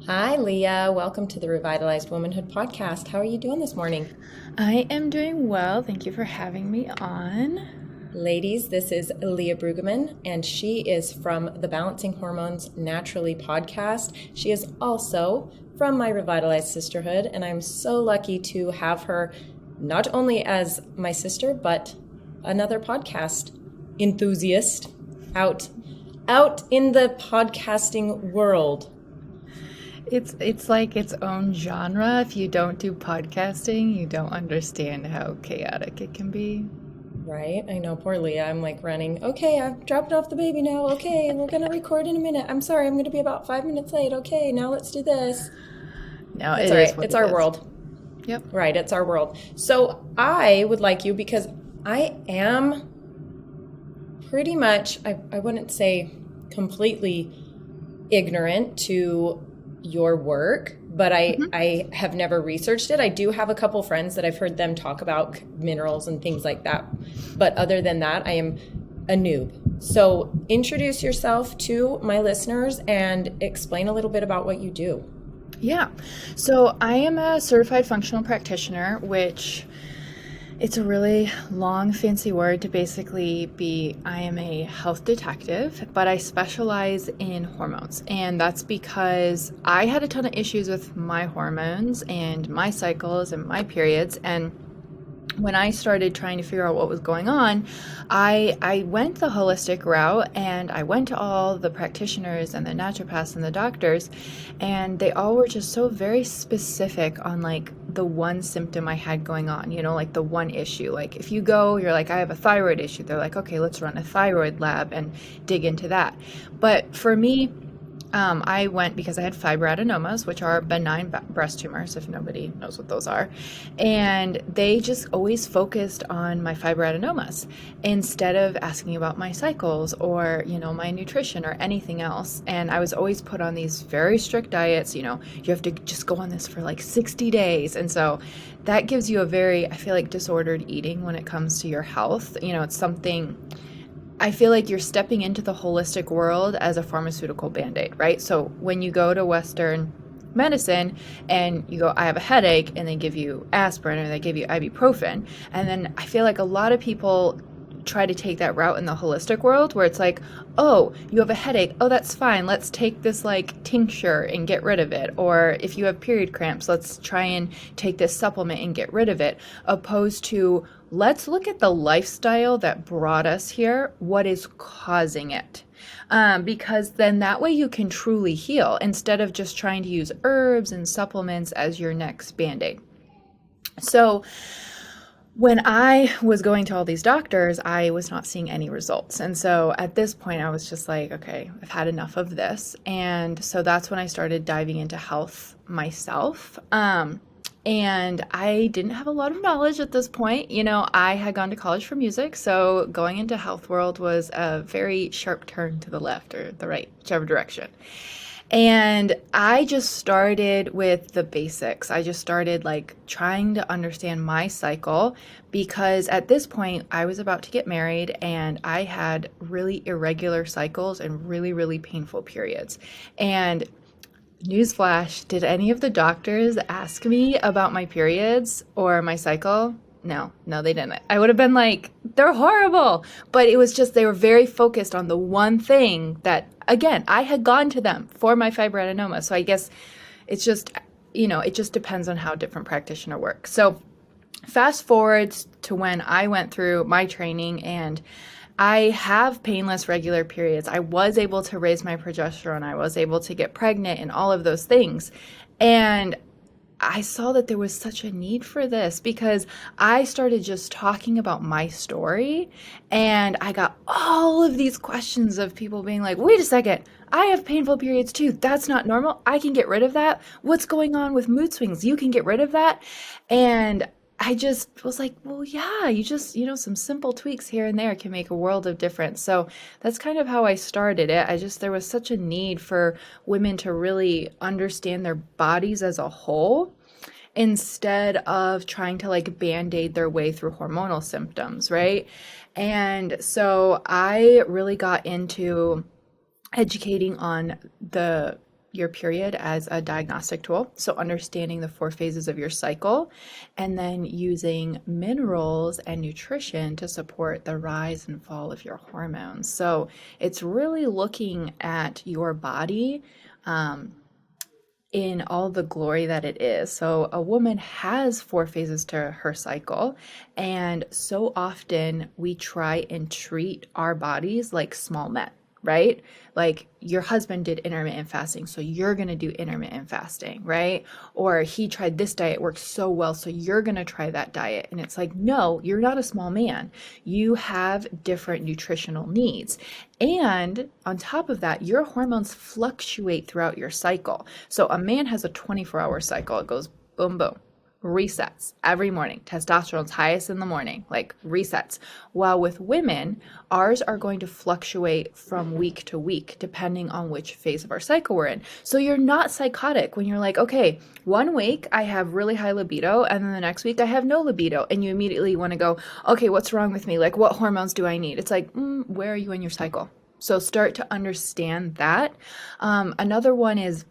Hi, Leah. Welcome to the Revitalized Womanhood podcast. How are you doing this morning? I am doing well. Thank you for having me on. Ladies, this is Leah Brueggemann, and she is from the Balancing Hormones Naturally podcast. She is also from my Revitalized Sisterhood, and I'm so lucky to have her not only as my sister, but another podcast enthusiast out in the podcasting world. It's like its own genre. If you don't do podcasting, you don't understand how chaotic it can be. Right? I know, poor Leah. I'm like running. Okay, I've dropped off the baby now. Okay, we're going to record in a minute. I'm sorry, I'm going to be about 5 minutes late. Okay, now let's do this. No, It's it all is right. what It's it our is. world. Yep. Right, it's our world. So I would like you because I am pretty much, I wouldn't say completely ignorant to your work, but I have never researched it. I do have a couple friends that I've heard them talk about minerals and things like that. But other than that, I am a noob. So introduce yourself to my listeners and explain a little bit about what you do. Yeah. So I am a certified functional practitioner, which it's a really long, fancy word to basically be I am a health detective, but I specialize in hormones. And that's because I had a ton of issues with my hormones and my cycles and my periods. And when I started trying to figure out what was going on, I went the holistic route and I went to all the practitioners and the naturopaths and the doctors, and they all were just so very specific on like the one symptom I had going on, like the one issue. Like if you go, you're like, I have a thyroid issue. They're like, okay, let's run a thyroid lab and dig into that. But for me, I went because I had fibroadenomas, which are benign breast tumors, if nobody knows what those are. And they just always focused on my fibroadenomas instead of asking about my cycles or, my nutrition or anything else. And I was always put on these very strict diets. You have to just go on this for like 60 days. And so that gives you a very, I feel like, disordered eating when it comes to your health. It's something I feel like you're stepping into the holistic world as a pharmaceutical band-aid, right? So when you go to Western medicine and you go, I have a headache, and they give you aspirin or they give you ibuprofen. And then I feel like a lot of people try to take that route in the holistic world where it's like, oh, you have a headache. Oh, that's fine. Let's take this like tincture and get rid of it. Or if you have period cramps, let's try and take this supplement and get rid of it. Opposed to, let's look at the lifestyle that brought us here. What is causing it? Because then that way you can truly heal instead of just trying to use herbs and supplements as your next band-aid. So when I was going to all these doctors, I was not seeing any results. And so at this point, I was just like, okay, I've had enough of this. And so that's when I started diving into health myself. And I didn't have a lot of knowledge at this point. I had gone to college for music, so going into health world was a very sharp turn to the left or the right, whichever direction. And I just started with the basics. I just started like trying to understand my cycle because at this point I was about to get married and I had really irregular cycles and really, really painful periods. And newsflash, did any of the doctors ask me about my periods or my cycle? No, they didn't. I would have been like, they're horrible. But it was just, they were very focused on the one thing that, again, I had gone to them for my fibroadenoma. So I guess it's just, it just depends on how different practitioner works. So fast forward to when I went through my training and I have painless regular periods. I was able to raise my progesterone. I was able to get pregnant and all of those things. And I saw that there was such a need for this because I started just talking about my story and I got all of these questions of people being like, wait a second, I have painful periods too. That's not normal. I can get rid of that. What's going on with mood swings? You can get rid of that. And I just was like, well, yeah, you just, some simple tweaks here and there can make a world of difference. So that's kind of how I started it. There was such a need for women to really understand their bodies as a whole instead of trying to like band-aid their way through hormonal symptoms, right? And so I really got into educating on the your period as a diagnostic tool. So understanding the 4 phases of your cycle, and then using minerals and nutrition to support the rise and fall of your hormones. So it's really looking at your body in all the glory that it is. So a woman has 4 phases to her cycle, and so often we try and treat our bodies like small men, right? Like your husband did intermittent fasting, so you're going to do intermittent fasting, right? Or he tried this diet, worked so well, so you're going to try that diet. And it's like, no, you're not a small man. You have different nutritional needs. And on top of that, your hormones fluctuate throughout your cycle. So a man has a 24-hour cycle. It goes boom, boom. Resets every morning. Testosterone's highest in the morning, like resets. While with women, ours are going to fluctuate from week to week, depending on which phase of our cycle we're in. So you're not psychotic when you're like, okay, one week I have really high libido, and then the next week I have no libido. And you immediately want to go, okay, what's wrong with me? Like, what hormones do I need? It's like, where are you in your cycle? So start to understand that. Another one is,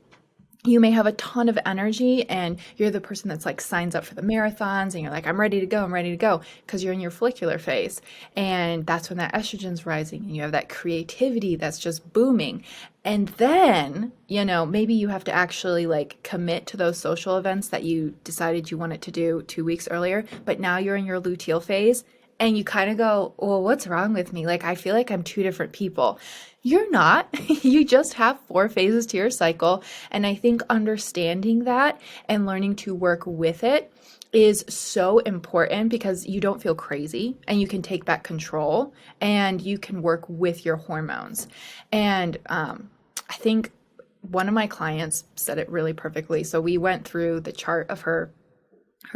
you may have a ton of energy and you're the person that's like signs up for the marathons and you're like, I'm ready to go, because you're in your follicular phase. And that's when that estrogen's rising and you have that creativity that's just booming. And then, maybe you have to actually like commit to those social events that you decided you wanted to do 2 weeks earlier, but now you're in your luteal phase. And you kind of go, well, what's wrong with me? Like, I feel like I'm 2 different people. You're not. You just have 4 phases to your cycle. And I think understanding that and learning to work with it is so important, because you don't feel crazy and you can take back control and you can work with your hormones. And I think one of my clients said it really perfectly. So we went through the chart of her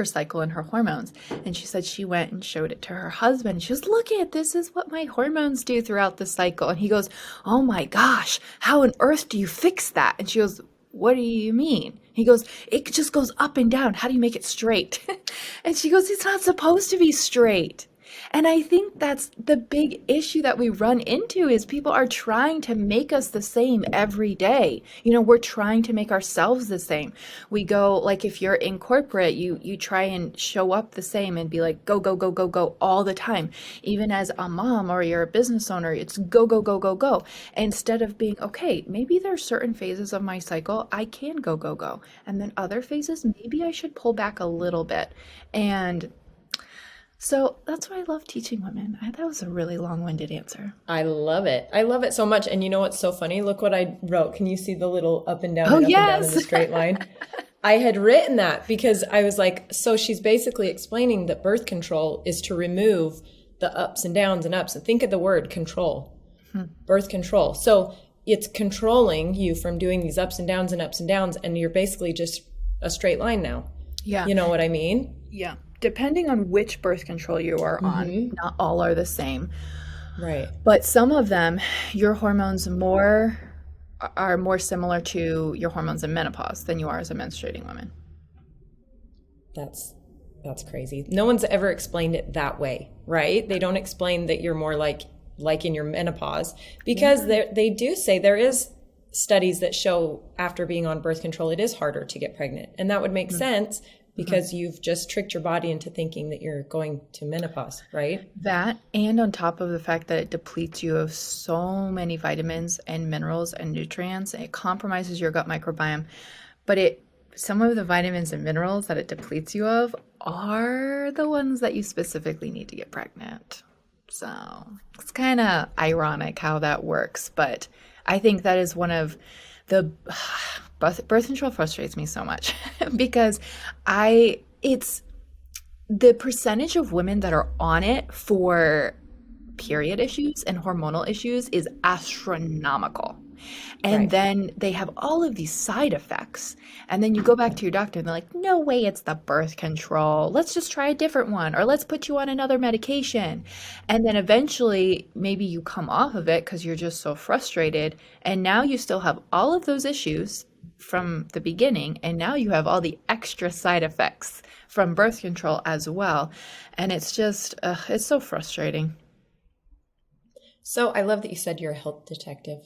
cycle and her hormones. And she said she went and showed it to her husband. She goes, look at this is what my hormones do throughout the cycle. And he goes, oh my gosh, how on earth do you fix that? And she goes, what do you mean? He goes, it just goes up and down. How do you make it straight? And she goes, it's not supposed to be straight. And I think that's the big issue that we run into, is people are trying to make us the same every day. We're trying to make ourselves the same. We go, like, if you're in corporate, you try and show up the same and be like, go, go, go, go, go all the time. Even as a mom or you're a business owner, it's go, go, go, go, go. Instead of being, okay, maybe there's certain phases of my cycle I can go, go, go. And then other phases, maybe I should pull back a little bit. And so that's why I love teaching women. That was a really long-winded answer. I love it. I love it so much. And you know what's so funny? Look what I wrote. Can you see the little up and down and up and down in the straight line? I had written that because I was like, so she's basically explaining that birth control is to remove the ups and downs and ups. And think of the word control, birth control. So it's controlling you from doing these ups and downs and ups and downs. And you're basically just a straight line now. Yeah. You know what I mean? Yeah. Depending on which birth control you are on, not all are the same. Right. But some of them, your hormones are more similar to your hormones in menopause than you are as a menstruating woman. That's crazy. No one's ever explained it that way, right? They don't explain that you're more like in your menopause, because they do say there is studies that show after being on birth control, it is harder to get pregnant. And that would make sense, because you've just tricked your body into thinking that you're going to menopause, right? That, and on top of the fact that it depletes you of so many vitamins and minerals and nutrients, it compromises your gut microbiome. But some of the vitamins and minerals that it depletes you of are the ones that you specifically need to get pregnant. So it's kind of ironic how that works. But I think that is one of the birth control frustrates me so much because it's the percentage of women that are on it for period issues and hormonal issues is astronomical. And then they have all of these side effects. And then you go back to your doctor and they're like, no way, it's the birth control. Let's just try a different one, or let's put you on another medication. And then eventually maybe you come off of it because you're just so frustrated. And now you still have all of those issues from the beginning. And now you have all the extra side effects from birth control as well. And it's just, it's so frustrating. So I love that you said you're a health detective.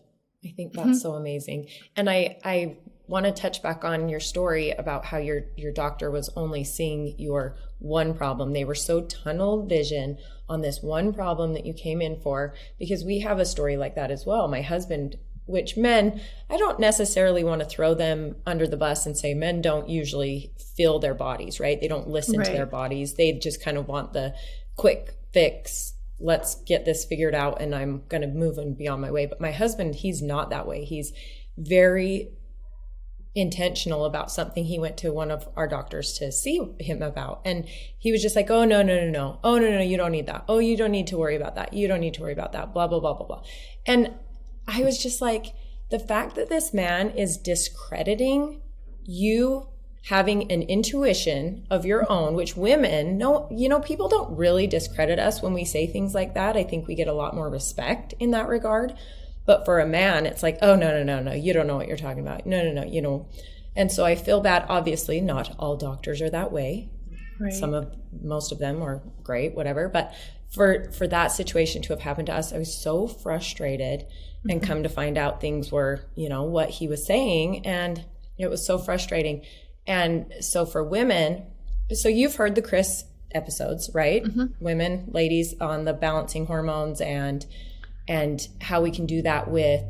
I think that's so amazing. And I want to touch back on your story about how your doctor was only seeing your one problem. They were so tunnel vision on this one problem that you came in for, because we have a story like that as well. My husband, which men, I don't necessarily want to throw them under the bus and say men don't usually feel their bodies, right? They don't listen to their bodies. They just kind of want the quick fix. Let's get this figured out and I'm going to move and be on my way. But my husband, he's not that way. He's very intentional about something. He went to one of our doctors to see him about, and he was just like, oh, no. Oh, no, you don't need that. Oh, you don't need to worry about that. You don't need to worry about that. Blah, blah, blah, blah, blah. And I was just like, the fact that this man is discrediting you having an intuition of your own, which women, no, people don't really discredit us when we say things like that. I think we get a lot more respect in that regard. But for a man, it's like, oh, no, you don't know what you're talking about. No. And so I feel bad. Obviously, not all doctors are that way. Right. Most of them are great, whatever. But for that situation to have happened to us, I was so frustrated, and come to find out things were, what he was saying. And it was so frustrating. And so for women, so you've heard the Chris episodes, right? Mm-hmm. Women, ladies, on the balancing hormones and how we can do that with,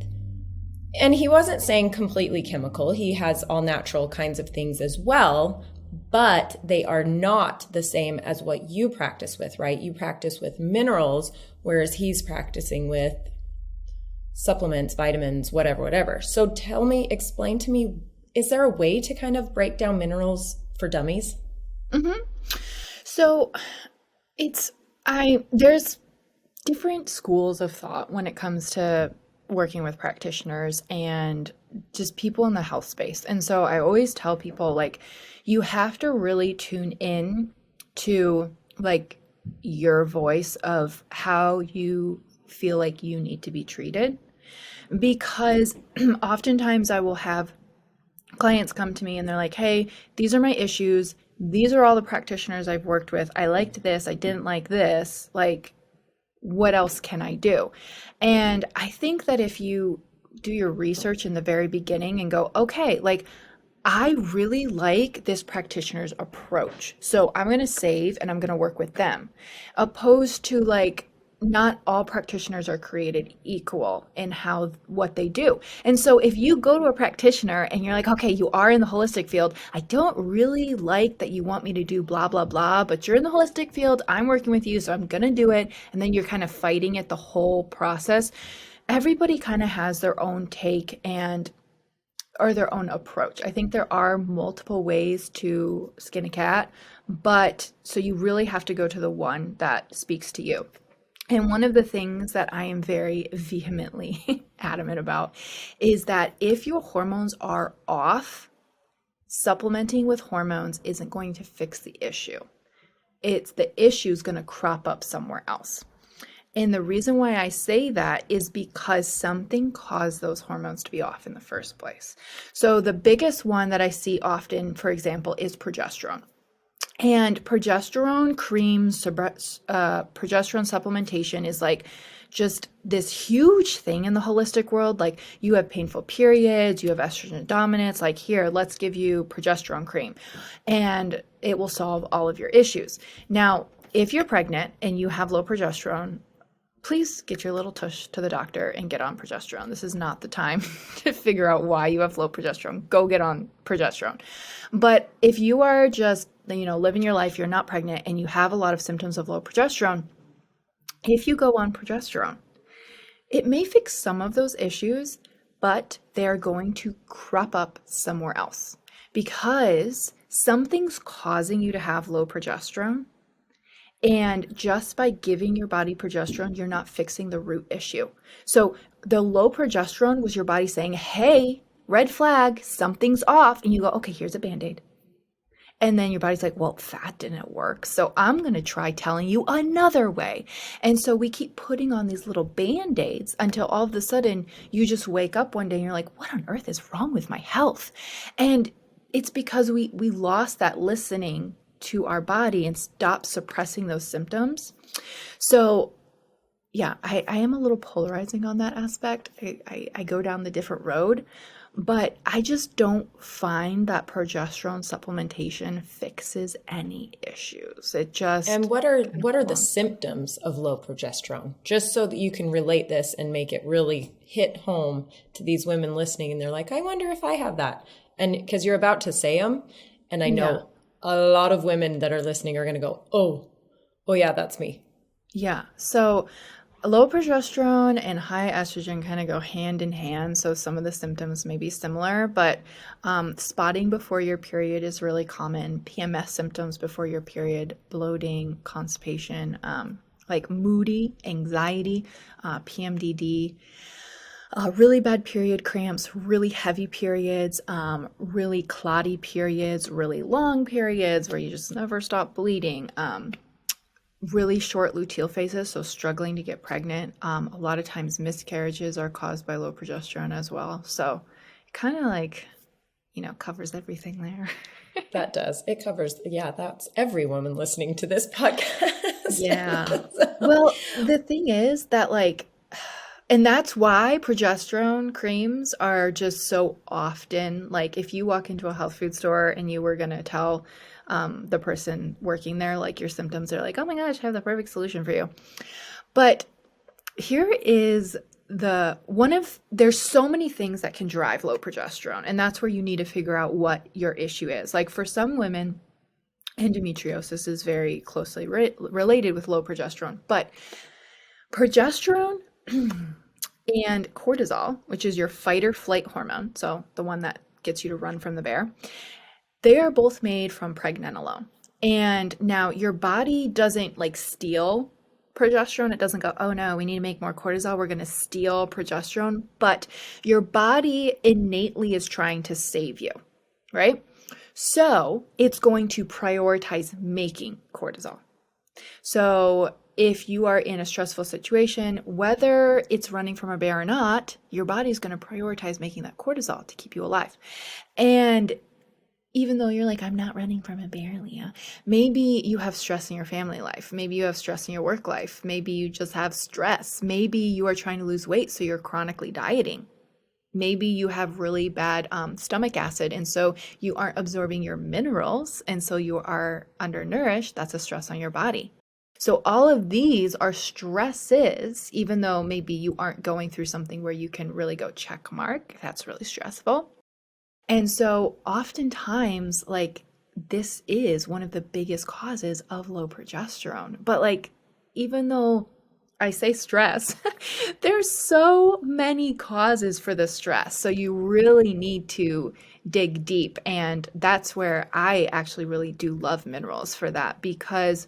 and he wasn't saying completely chemical. He has all natural kinds of things as well, but they are not the same as what you practice with, right? You practice with minerals, whereas he's practicing with supplements, vitamins, whatever. So explain to me, is there a way to kind of break down minerals for dummies? Mm-hmm. So there's different schools of thought when it comes to working with practitioners and just people in the health space. And so I always tell people, like, you have to really tune in to like your voice of how you feel like you need to be treated. Because oftentimes I will have clients come to me and they're like, hey, these are my issues. These are all the practitioners I've worked with. I liked this. I didn't like this. Like, what else can I do? And I think that if you do your research in the very beginning and go, okay, like, I really like this practitioner's approach, so I'm going to save and I'm going to work with them, opposed to like, not all practitioners are created equal in what they do. And so if you go to a practitioner and you're like, okay, you are in the holistic field, I don't really like that you want me to do blah, blah, blah, but you're in the holistic field, I'm working with you, so I'm going to do it. And then you're kind of fighting it the whole process. Everybody kind of has their own take or their own approach. I think there are multiple ways to skin a cat, but so you really have to go to the one that speaks to you. And one of the things that I am very vehemently adamant about is that if your hormones are off, supplementing with hormones isn't going to fix the issue. The issue is going to crop up somewhere else. And the reason why I say that is because something caused those hormones to be off in the first place. So the biggest one that I see often, for example, is progesterone. And progesterone creams, progesterone supplementation is like just this huge thing in the holistic world. Like, you have painful periods, you have estrogen dominance, like, here, let's give you progesterone cream and it will solve all of your issues. Now, if you're pregnant and you have low progesterone, please get your little tush to the doctor and get on progesterone. This is not the time to figure out why you have low progesterone. Go get on progesterone. But if you are just, living your life, you're not pregnant, and you have a lot of symptoms of low progesterone, if you go on progesterone, it may fix some of those issues, but they're going to crop up somewhere else because something's causing you to have low progesterone. And just by giving your body progesterone, you're not fixing the root issue. So the low progesterone was your body saying, hey, red flag, something's off. And you go, okay, here's a Band-Aid. And then your body's like, well, that didn't work, so I'm going to try telling you another way. And so we keep putting on these little Band-Aids until all of a sudden you just wake up one day and you're like, what on earth is wrong with my health? And it's because we lost that listening to our body and stopped suppressing those symptoms. So yeah, I am a little polarizing on that aspect. I go down the different road, But I just don't find that progesterone supplementation fixes any issues. It just And what are the symptoms of low progesterone? Just so that you can relate this and make it really hit home to these women listening, and they're like, I wonder if I have that. And because you're about to say them, and I know a lot of women that are listening are going to go, oh yeah, that's me. Yeah. So low progesterone and high estrogen kind of go hand in hand. So some of the symptoms may be similar, but spotting before your period is really common. PMS symptoms before your period, bloating, constipation, like moody, anxiety, PMDD. Really bad period cramps, really heavy periods, really clotty periods, really long periods where you just never stop bleeding, really short luteal phases, so struggling to get pregnant. A lot of times miscarriages are caused by low progesterone as well. So it kind of like, covers everything there. That does. It covers, that's every woman listening to this podcast. Yeah. Well, the thing is that and that's why progesterone creams are just so often, like if you walk into a health food store and you were going to tell the person working there, like your symptoms, they're like, oh my gosh, I have the perfect solution for you. But here is there's so many things that can drive low progesterone. And that's where you need to figure out what your issue is. Like for some women, endometriosis is very closely related with low progesterone, but progesterone and cortisol, which is your fight or flight hormone, so the one that gets you to run from the bear, they are both made from pregnenolone. And now your body doesn't steal progesterone. It doesn't go, oh no, we need to make more cortisol. We're going to steal progesterone. But your body innately is trying to save you, right? So it's going to prioritize making cortisol. So if you are in a stressful situation, whether it's running from a bear or not, your body's going to prioritize making that cortisol to keep you alive. And even though you're like, I'm not running from a bear, Leah, maybe you have stress in your family life. Maybe you have stress in your work life. Maybe you just have stress. Maybe you are trying to lose weight, so you're chronically dieting. Maybe you have really bad stomach acid, and so you aren't absorbing your minerals, and so you are undernourished. That's a stress on your body. So all of these are stresses, even though maybe you aren't going through something where you can really go check mark. That's really stressful. And so oftentimes, this is one of the biggest causes of low progesterone. But even though I say stress, there's so many causes for the stress. So you really need to dig deep. And that's where I actually really do love minerals for that, because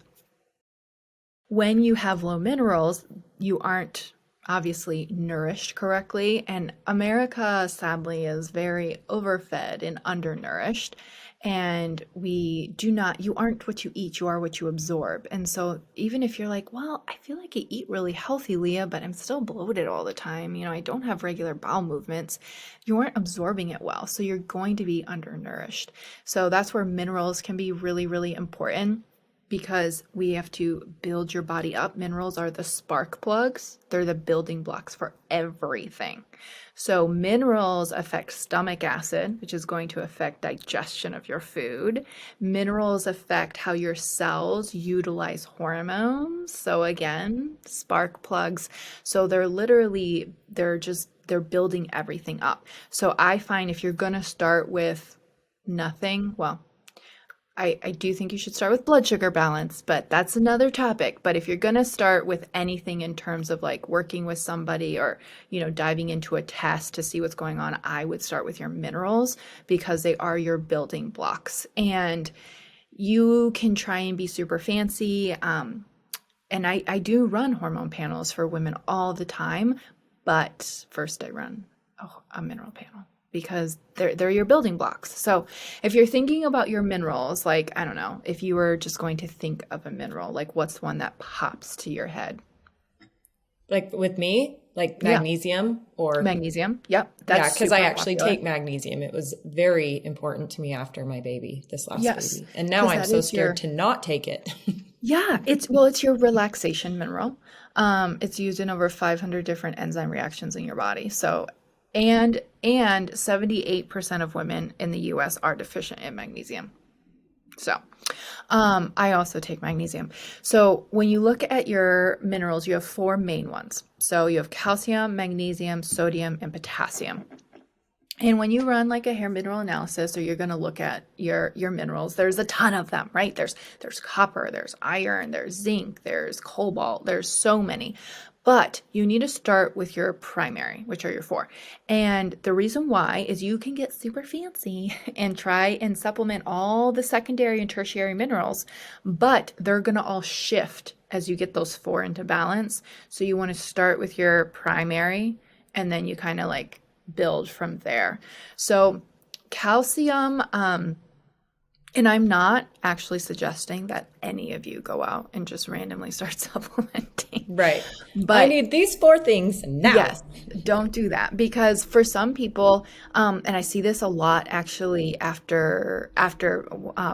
when you have low minerals, you aren't obviously nourished correctly. And America, sadly, is very overfed and undernourished. And you aren't what you eat, you are what you absorb. And so even if you're like, well, I feel like I eat really healthy, Leah, but I'm still bloated all the time, I don't have regular bowel movements, you aren't absorbing it well. So you're going to be undernourished. So that's where minerals can be really, really important, because we have to build your body up. Minerals are the spark plugs. They're the building blocks for everything. So minerals affect stomach acid, which is going to affect digestion of your food. Minerals affect how your cells utilize hormones. So again, spark plugs. So they're building everything up. So I find if you're going to start with nothing, well, I do think you should start with blood sugar balance, but that's another topic. But if you're going to start with anything in terms of working with somebody or, diving into a test to see what's going on, I would start with your minerals, because they are your building blocks. And you can try and be super fancy. And I do run hormone panels for women all the time, but first I run a mineral panel, because they're your building blocks. So if you're thinking about your minerals, I don't know, if you were just going to think of a mineral, what's one that pops to your head? With me, magnesium or magnesium. Yep. That's because I actually take magnesium. It was very important to me after my baby, this last baby. And now I'm so scared to not take it. Yeah, it's your relaxation mineral. It's used in over 500 different enzyme reactions in your body. So And 78% of women in the US are deficient in magnesium. So, I also take magnesium. So when you look at your minerals, you have four main ones. So you have calcium, magnesium, sodium, and potassium. And when you run like a hair mineral analysis, or you're going to look at your minerals, there's a ton of them, right? There's copper, there's iron, there's zinc, there's cobalt, there's so many. But you need to start with your primary, which are your four. And the reason why is you can get super fancy and try and supplement all the secondary and tertiary minerals, but they're going to all shift as you get those four into balance. So you want to start with your primary, and then you kind of like build from there. So calcium, and I'm not actually suggesting that any of you go out and just randomly start supplementing. Right. But I need these four things now. yes, don't do that, because for some people, and I see this a lot actually after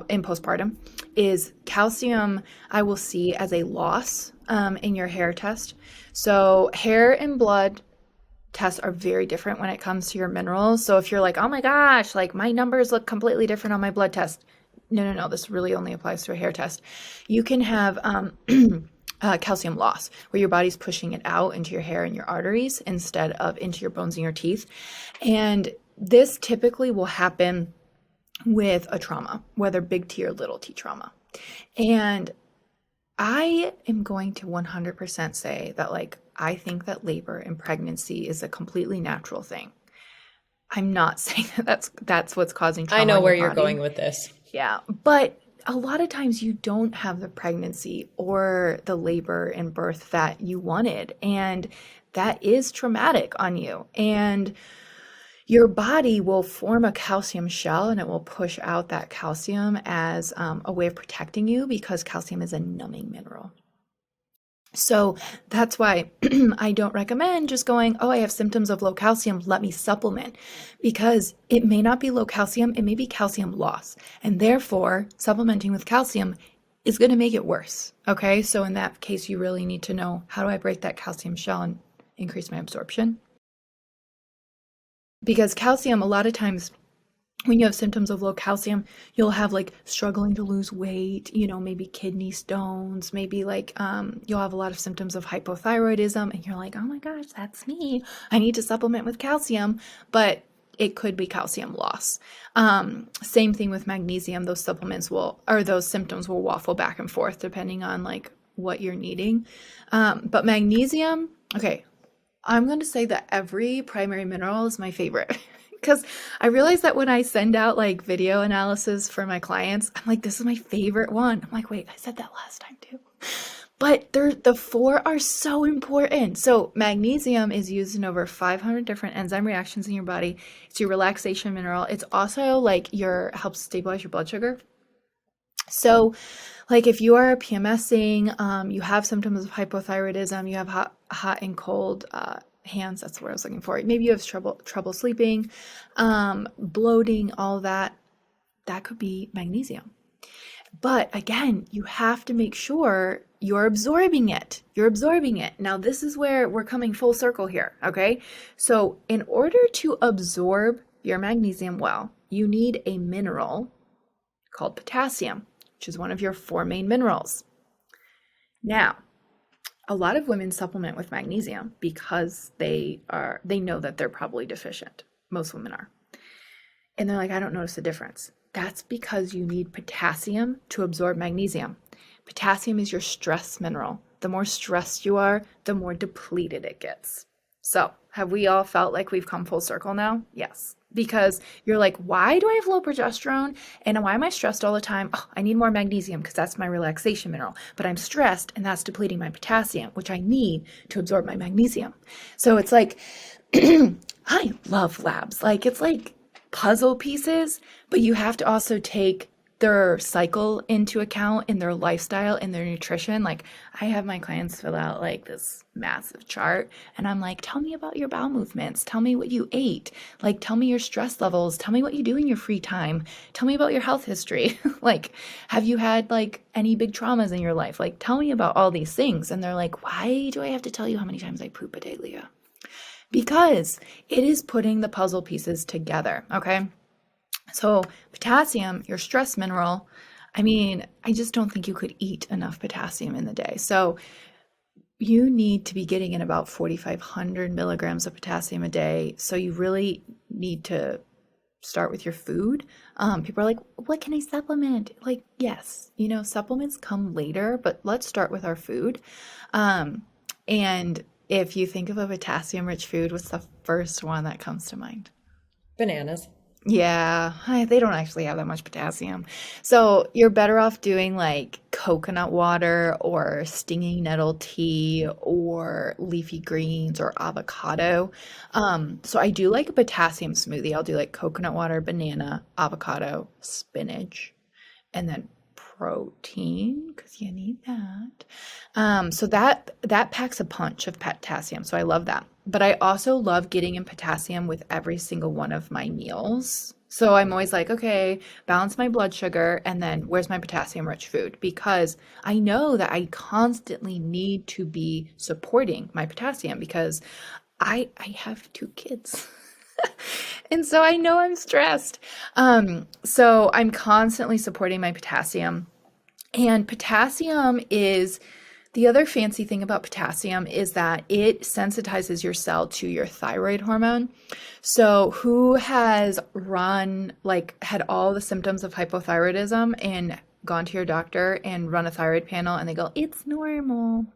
in postpartum, is calcium I will see as a loss in your hair test. So hair and blood tests are very different when it comes to your minerals. So if you're like, oh my gosh, like my numbers look completely different on my blood test. No. This really only applies to a hair test. You can have calcium loss, where your body's pushing it out into your hair and your arteries instead of into your bones and your teeth. And this typically will happen with a trauma, whether big T or little t trauma. And I am going to 100% say that, like, I think that labor and pregnancy is a completely natural thing. I'm not saying that that's what's causing trauma. I know in where your you're body. going with this. Yeah, but a lot of times you don't have the pregnancy or the labor and birth that you wanted, and that is traumatic on you. And your body will form a calcium shell, and it will push out that calcium as a way of protecting you, because calcium is a numbing mineral. So that's why I don't recommend just going, oh, I have symptoms of low calcium, let me supplement, because it may not be low calcium, it may be calcium loss. And therefore, supplementing with calcium is going to make it worse. Okay, so in that case, you really need to know, how do I break that calcium shell and increase my absorption? Because calcium, a lot of times, when you have symptoms of low calcium, you'll have like struggling to lose weight, maybe kidney stones, maybe like you'll have a lot of symptoms of hypothyroidism, and you're like, oh my gosh, that's me. I need to supplement with calcium, but it could be calcium loss. Same thing with magnesium. Those symptoms will waffle back and forth depending on like what you're needing. But magnesium, okay, I'm going to say that every primary mineral is my favorite. Because I realize that when I send out like video analysis for my clients, I'm like, this is my favorite one. I'm like, wait, I said that last time too. But the four are so important. So magnesium is used in over 500 different enzyme reactions in your body. It's your relaxation mineral. It's also like helps stabilize your blood sugar. So like if you are PMSing, you have symptoms of hypothyroidism, you have hot and cold hands, that's what I was looking for. Maybe you have trouble sleeping, bloating, all that could be magnesium. But again, you have to make sure you're absorbing it. Now, this is where we're coming full circle here, okay? So in order to absorb your magnesium well, you need a mineral called potassium, which is one of your four main minerals. Now, a lot of women supplement with magnesium because they know that they're probably deficient. Most women are. And they're like, I don't notice a difference. That's because you need potassium to absorb magnesium. Potassium is your stress mineral. The more stressed you are, the more depleted it gets. So, have we all felt like we've come full circle now? Yes. Because you're like, why do I have low progesterone? And why am I stressed all the time? Oh, I need more magnesium because that's my relaxation mineral. But I'm stressed and that's depleting my potassium, which I need to absorb my magnesium. So it's like, I love labs. Like, it's like puzzle pieces, but you have to also take their cycle into account in their lifestyle and their nutrition. Like I have my clients fill out like this massive chart, and I'm like, tell me about your bowel movements. Tell me what you ate. Like, tell me your stress levels. Tell me what you do in your free time. Tell me about your health history. Like, have you had like any big traumas in your life? Like, tell me about all these things. And they're like, why do I have to tell you how many times I poop a day, Leah? because it is putting the puzzle pieces together. Okay. So potassium, your stress mineral, I mean, I just don't think you could eat enough potassium in the day. So you need to be getting in about 4,500 milligrams of potassium a day. So you really need to start with your food. People are like, what can I supplement? Like, yes, supplements come later, but let's start with our food. And if you think of a potassium rich food, what's the first one that comes to mind? Bananas. Yeah, they don't actually have that much potassium. So you're better off doing like coconut water or stinging nettle tea or leafy greens or avocado. So I do like a potassium smoothie. I'll do like coconut water, banana, avocado, spinach, and then protein because you need that. So that packs a punch of potassium. So I love that. But I also love getting in potassium with every single one of my meals. So I'm always like, okay, balance my blood sugar and then where's my potassium rich food? Because I know that I constantly need to be supporting my potassium because I have 2 kids. And so I know I'm stressed. So I'm constantly supporting my potassium. And potassium is the other fancy thing about potassium is that it sensitizes your cell to your thyroid hormone. So who has had all the symptoms of hypothyroidism and gone to your doctor and run a thyroid panel and they go, it's normal.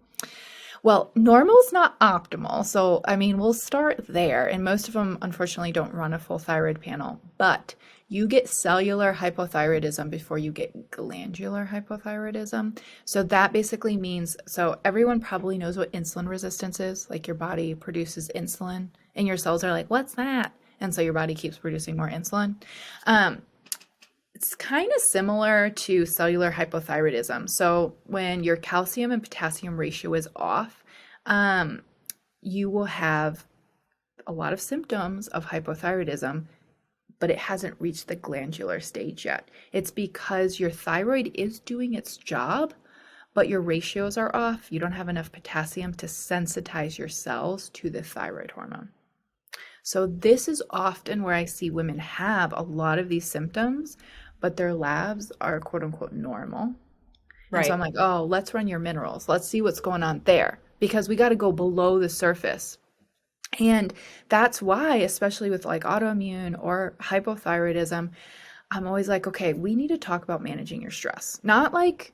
Well, normal is not optimal. So, I mean, we'll start there. And most of them, unfortunately, don't run a full thyroid panel. But you get cellular hypothyroidism before you get glandular hypothyroidism. So that basically means, so everyone probably knows what insulin resistance is. Like your body produces insulin and your cells are like, what's that? And so your body keeps producing more insulin. It's kind of similar to cellular hypothyroidism. So when your calcium and potassium ratio is off, you will have a lot of symptoms of hypothyroidism, but it hasn't reached the glandular stage yet. It's because your thyroid is doing its job, but your ratios are off. You don't have enough potassium to sensitize your cells to the thyroid hormone. So this is often where I see women have a lot of these symptoms, but their labs are quote unquote normal. Right. And so I'm like, oh, let's run your minerals. Let's see what's going on there because we got to go below the surface. And that's why, especially with like autoimmune or hypothyroidism, I'm always like, okay, we need to talk about managing your stress, not like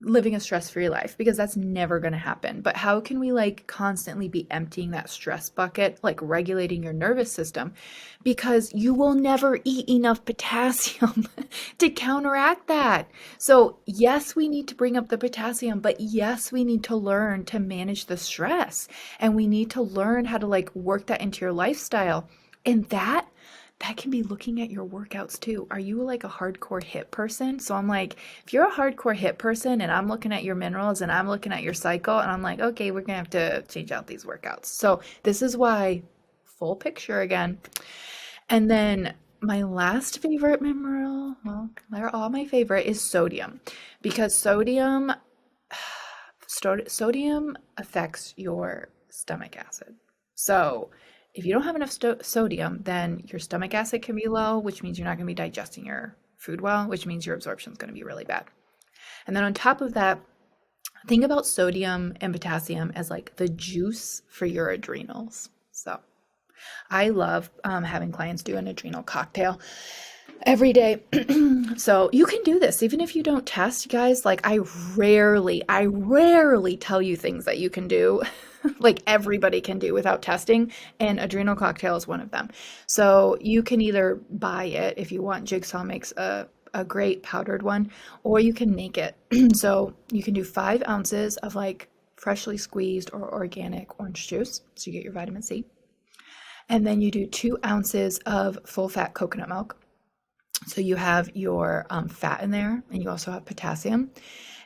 living a stress-free life because that's never going to happen. But how can we like constantly be emptying that stress bucket, like regulating your nervous system because you will never eat enough potassium to counteract that. So yes, we need to bring up the potassium, but yes, we need to learn to manage the stress and we need to learn how to like work that into your lifestyle. And that can be looking at your workouts too. Are you like a hardcore HIIT person? So I'm like, if you're a hardcore HIIT person and I'm looking at your minerals and I'm looking at your cycle and I'm like, okay, we're gonna have to change out these workouts. So this is why full picture again. And then my last favorite mineral, well, they're all my favorite, is sodium because sodium affects your stomach acid. So if you don't have enough sodium, then your stomach acid can be low, which means you're not going to be digesting your food well, which means your absorption is going to be really bad. And then on top of that, think about sodium and potassium as like the juice for your adrenals. So I love having clients do an adrenal cocktail every day. So you can do this even if you don't test, guys. Like I rarely tell you things that you can do like everybody can do without testing, and adrenal cocktail is one of them. So you can either buy it if you want. Jigsaw makes a great powdered one, or you can make it. So you can do 5 ounces of like freshly squeezed or organic orange juice, so you get your vitamin C. And then you do 2 ounces of full fat coconut milk. So you have your fat in there, and you also have potassium.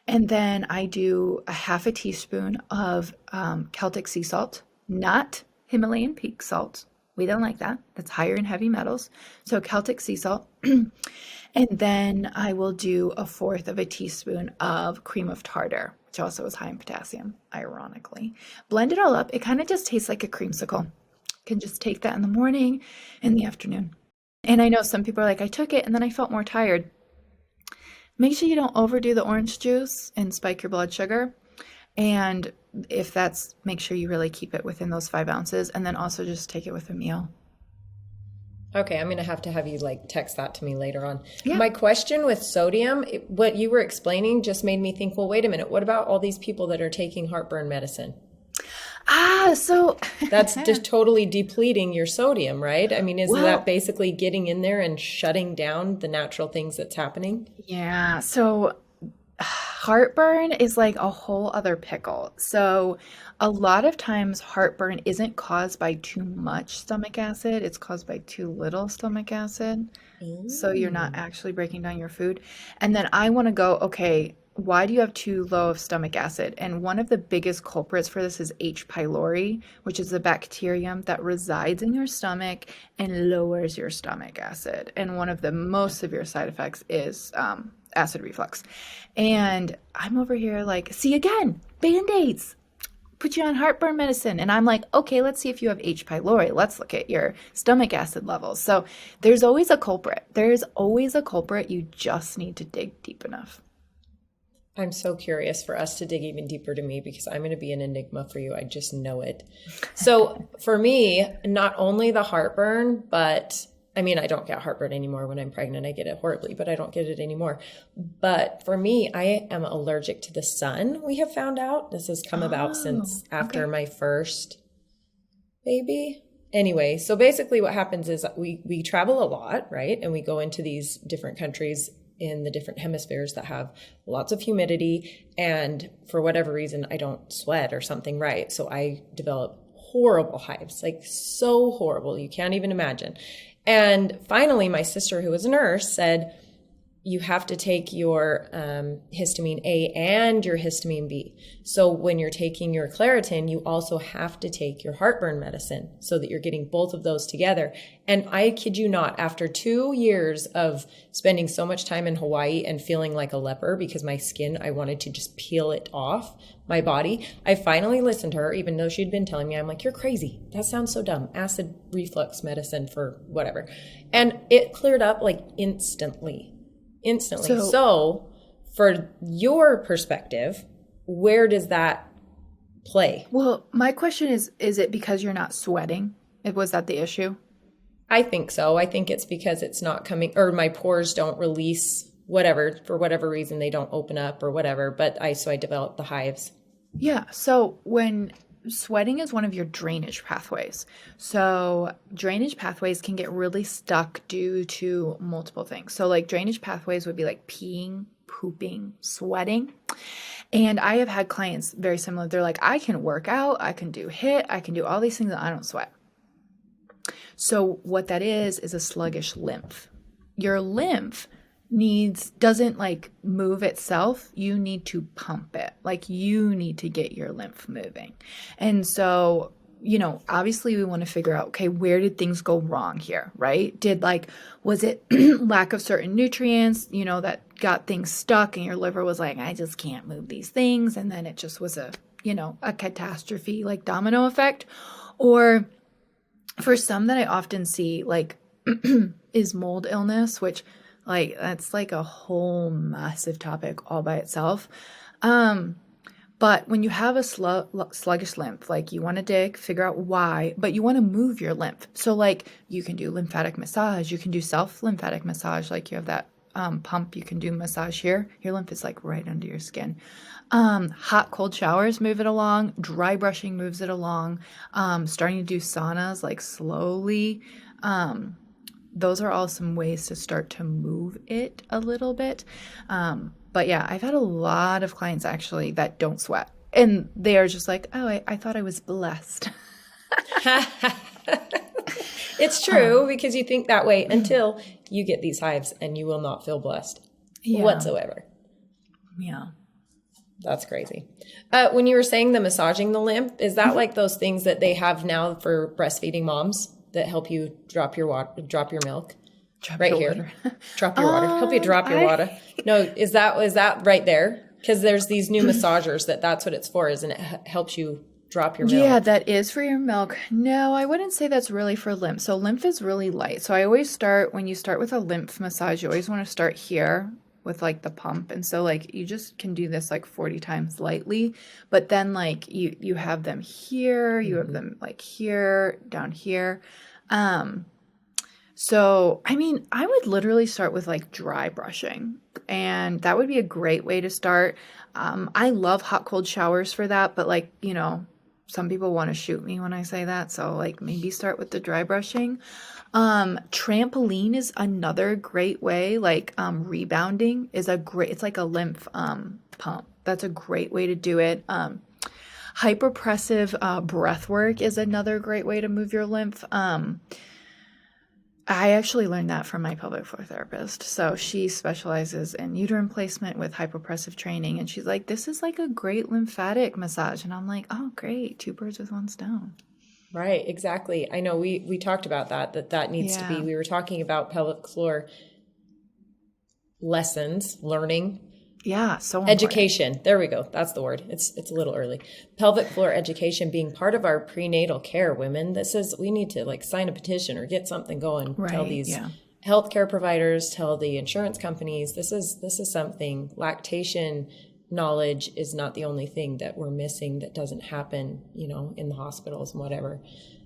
And then I do a half a teaspoon of Celtic sea salt, not Himalayan peak salt. We don't like that. That's higher in heavy metals. So Celtic sea salt. And then I will do 1/4 of a teaspoon of cream of tartar, which also is high in potassium, ironically. Blend it all up. It kind of just tastes like a creamsicle. Can just take that in the morning and the afternoon. And I know some people are like, I took it and then I felt more tired. Make sure you don't overdo the orange juice and spike your blood sugar. And if that's, make sure you really keep it within those 5 ounces, and then also just take it with a meal. Okay, I'm going to have you like text that to me later on. Yeah. My question with sodium, what you were explaining just made me think, well, wait a minute. What about all these people that are taking heartburn medicine? So That's just totally depleting your sodium, right? I mean, is that basically getting in there and shutting down the natural things that's happening? Yeah. So heartburn is like a whole other pickle. So a lot of times heartburn isn't caused by too much stomach acid, it's caused by too little stomach acid. So you're not actually breaking down your food. And then I want to go, okay, why do you have too low of stomach acid? And one of the biggest culprits for this is H. pylori, which is a bacterium that resides in your stomach and lowers your stomach acid. And one of the most severe side effects is acid reflux. And I'm over here like, see again, Band-Aids, put you on heartburn medicine. And I'm like, okay, let's see if you have H. pylori. Let's look at your stomach acid levels. So there's always a culprit. There's always a culprit. You just need to dig deep enough. I'm so curious for us to dig even deeper to me, because I'm going to be an enigma for you. I just know it. So for me, not only the heartburn, but I mean, I don't get heartburn anymore when I'm pregnant. I get it horribly, but I don't get it anymore. But for me, I am allergic to the sun. We have found out this has come about since after my first baby. Anyway, so basically what happens is we travel a lot, right? And we go into these different countries in the different hemispheres that have lots of humidity. And for whatever reason, I don't sweat or something, right? So I develop horrible hives, like so horrible. You can't even imagine. And finally, my sister, who was a nurse, said, you have to take your histamine A and your histamine B. So when you're taking your Claritin, you also have to take your heartburn medicine so that you're getting both of those together. And I kid you not, after 2 years of spending so much time in Hawaii and feeling like a leper because my skin, I wanted to just peel it off my body, I finally listened to her, even though she'd been telling me, I'm like, you're crazy. That sounds so dumb. Acid reflux medicine for whatever. And it cleared up like instantly. So for your perspective, where does that play? Well, my question is it because you're not sweating? Was that the issue? I think so. I think it's because it's not coming, or my pores don't release whatever, for whatever reason, they don't open up or whatever. But so I developed the hives. Yeah. So when sweating is one of your drainage pathways. So drainage pathways can get really stuck due to multiple things. So like drainage pathways would be like peeing, pooping, sweating. And I have had clients very similar. They're like, I can work out, I can do HIIT, I can do all these things and I don't sweat. So what that is a sluggish lymph. Your lymph doesn't like move itself. You need to pump it. Like you need to get your lymph moving. And so, obviously we want to figure out, okay, where did things go wrong here, right? Was it lack of certain nutrients, that got things stuck and your liver was like, I just can't move these things. And then it just was a catastrophe, like domino effect. Or for some that I often see, like is mold illness, which like that's like a whole massive topic all by itself. But when you have a sluggish lymph, like you want to dig, figure out why, but you want to move your lymph. So like you can do lymphatic massage, you can do self-lymphatic massage, like you have that pump, you can do massage here. Your lymph is like right under your skin. Hot, cold showers move it along. Dry brushing moves it along. Starting to do saunas like slowly. Those are all some ways to start to move it a little bit. But yeah, I've had a lot of clients actually that don't sweat. And they are just like, oh, I thought I was blessed. It's true because you think that way until you get these hives and you will not feel blessed whatsoever. Yeah. That's crazy. When you were saying the massaging the lymph, is that like those things that they have now for breastfeeding moms that help you drop your milk? Drop your water. Help you drop your water. No, is that right there? Because there's these new massagers that's what it's for, and it helps you drop your Yeah, milk. that is for your milk. No, I wouldn't say that's really for lymph. So lymph is really light. So I always start, when you start with a lymph massage, you always want to start here with like the pump. And so like you just can do this like 40 times lightly, but then like you have them here, you have them like here, down here. So, I mean, I would literally start with like dry brushing, and that would be a great way to start. I love hot cold showers for that, but like, some people want to shoot me when I say that. So, like, maybe start with the dry brushing. Trampoline is another great way. Like, rebounding is it's like a lymph pump. That's a great way to do it. Hyperpressive breath work is another great way to move your lymph. I actually learned that from my pelvic floor therapist. So she specializes in uterine placement with hypopressive training. And she's like, this is like a great lymphatic massage. And I'm like, oh, great. 2 birds with 1 stone. Right, exactly. I know we talked about that needs to be, we were talking about pelvic floor lessons, learning. Yeah, so important. Education. There we go. That's the word. It's a little early. Pelvic floor education being part of our prenatal care, women. This is, we need to like sign a petition or get something going. Right, tell these healthcare providers, tell the insurance companies. This is something. Lactation knowledge is not the only thing that we're missing that doesn't happen, in the hospitals and whatever.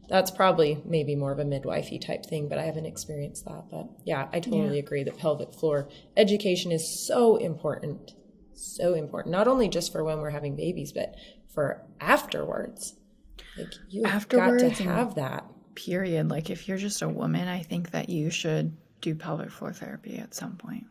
That's probably maybe more of a midwifey type thing, but I haven't experienced that. But yeah, I totally agree that pelvic floor education is so important. So important. Not only just for when we're having babies, but for afterwards. Like you've got to have that. Period. Like if you're just a woman, I think that you should do pelvic floor therapy at some point.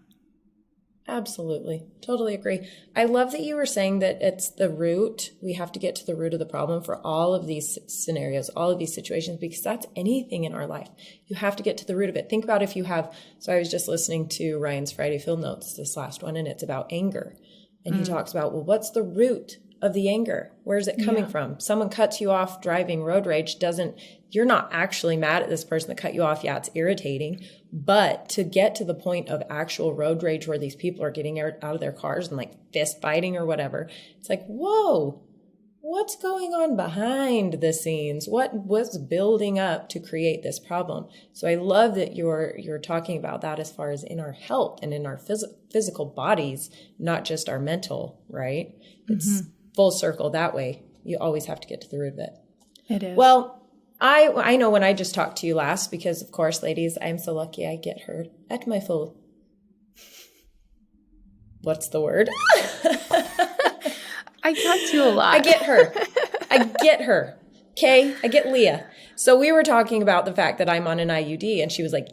Absolutely. Totally agree. I love that you were saying that it's the root. We have to get to the root of the problem for all of these scenarios, all of these situations, because that's anything in our life. You have to get to the root of it. Think about if you have, so I was just listening to Ryan's Friday Field Notes, this last one, and it's about anger. And he talks about, well, what's the root of the anger? Where's it coming from? Someone cuts you off driving, road rage you're not actually mad at this person that cut you off. Yeah, it's irritating. But to get to the point of actual road rage where these people are getting out of their cars and like fist fighting or whatever, it's like, whoa, what's going on behind the scenes? What was building up to create this problem? So I love that you're talking about that as far as in our health and in our physical bodies, not just our mental, right? It's full circle that way. You always have to get to the root of it. It is. Well, I know when I just talked to you last, because of course, ladies, I'm so lucky I get her at my full, what's the word? I talk to you a lot. I get her. Okay? I get Leah. So we were talking about the fact that I'm on an IUD, and she was like,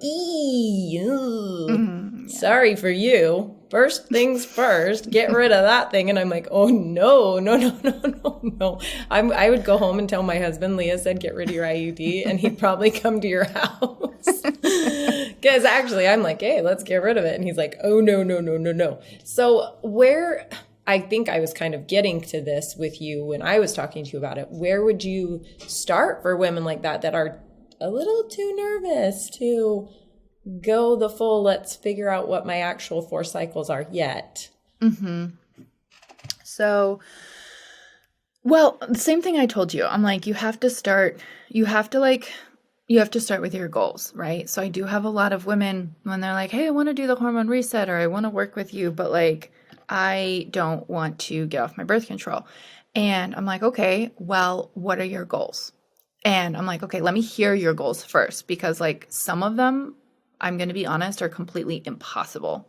sorry for you. First things first, get rid of that thing. And I'm like, oh, no. I would go home and tell my husband, Leah said, get rid of your IUD, and he'd probably come to your house. Because actually, I'm like, hey, let's get rid of it. And he's like, oh, no. So where... I think I was kind of getting to this with you when I was talking to you about it. Where would you start for women like that are a little too nervous to go the full, let's figure out what my actual 4 cycles are yet? So, well, the same thing I told you. I'm like, you have to start with your goals, right? So I do have a lot of women when they're like, hey, I want to do the hormone reset, or I want to work with you, but like, I don't want to get off my birth control. And I'm like, okay, well, what are your goals? And I'm like, okay, let me hear your goals first, because like some of them, I'm going to be honest, are completely impossible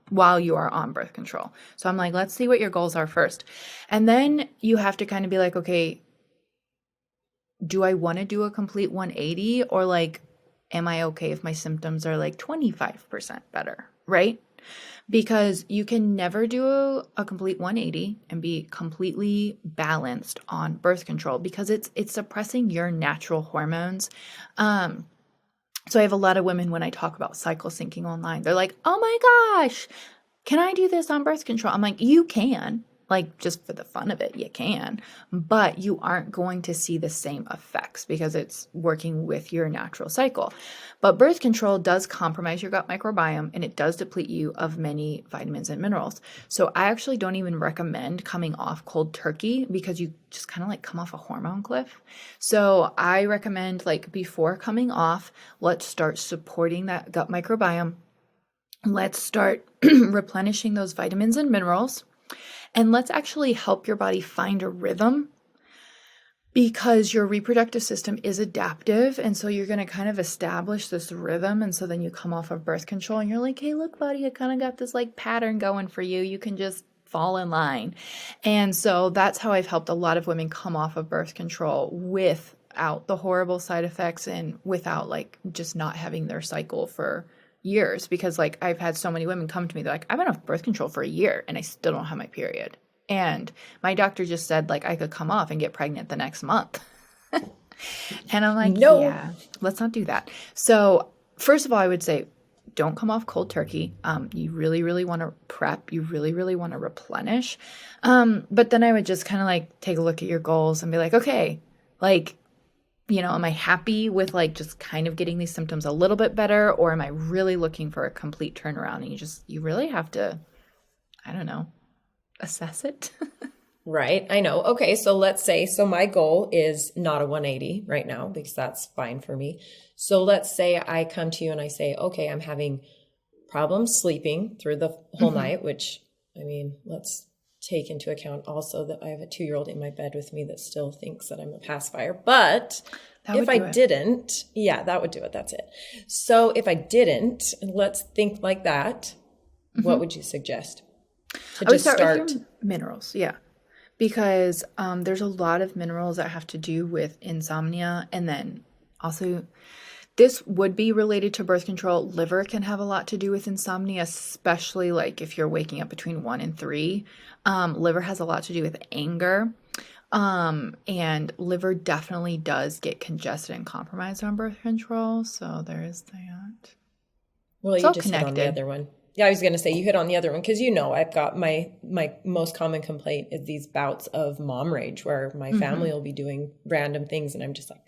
while you are on birth control. So I'm like, let's see what your goals are first. And then you have to kind of be like, okay, do I want to do a complete 180, or like, am I okay if my symptoms are like 25% better, right? Because you can never do a complete 180 and be completely balanced on birth control, because it's suppressing your natural hormones. So I have a lot of women, when I talk about cycle syncing online, they're like, oh my gosh, can I do this on birth control? I'm like, you can, Like, just for the fun of it, you can, but you aren't going to see the same effects because it's working with your natural cycle. But birth control does compromise your gut microbiome, and it does deplete you of many vitamins and minerals. So I actually don't even recommend coming off cold turkey because you just kind of like come off a hormone cliff. So I recommend, like, before coming off, let's start supporting that gut microbiome. Let's start replenishing those vitamins and minerals. And let's actually help your body find a rhythm, because your reproductive system is adaptive. And so you're going to kind of establish this rhythm. And so then you come off of birth control and you're like, hey, look, buddy, I kind of got this like pattern going for you. You can just fall in line. And so that's how I've helped a lot of women come off of birth control without the horrible side effects and without like just not having their cycle for years. Because like I've had so many women come to me, they're like, I've been off birth control for a year and I still don't have my period. And my doctor just said like I could come off and get pregnant the next month. And I'm like, no, yeah, let's not do that. So first of all, I would say don't come off cold turkey. You really, really want to prep. You really, really want to replenish. But then I would just kind of like take a look at your goals and be like, okay, like, you know, am I happy with like just kind of getting these symptoms a little bit better, or am I really looking for a complete turnaround? And you really have to, I don't know, assess it. right. I know. Okay. So let's say, so my goal is not a 180 right now because that's fine for me. So let's say I come to you and I say, okay, I'm having problems sleeping through the whole night, which I mean, let's take into account also that I have a 2-year-old in my bed with me that still thinks that I'm a pacifier. But if I didn't, yeah, that would do it. That's it. So if I didn't, let's think like that. What would you suggest? To I would just start with your minerals. Yeah. Because there's a lot of minerals that have to do with insomnia. And then also this would be related to birth control. Liver can have a lot to do with insomnia, especially like if you're waking up between 1 and 3. Liver has a lot to do with anger. And liver definitely does get congested and compromised on birth control. So there is that. Well, you just hit on the other one. Yeah, I was going to say you hit on the other one because, you know, I've got my most common complaint is these bouts of mom rage where my family will be doing random things and I'm just like,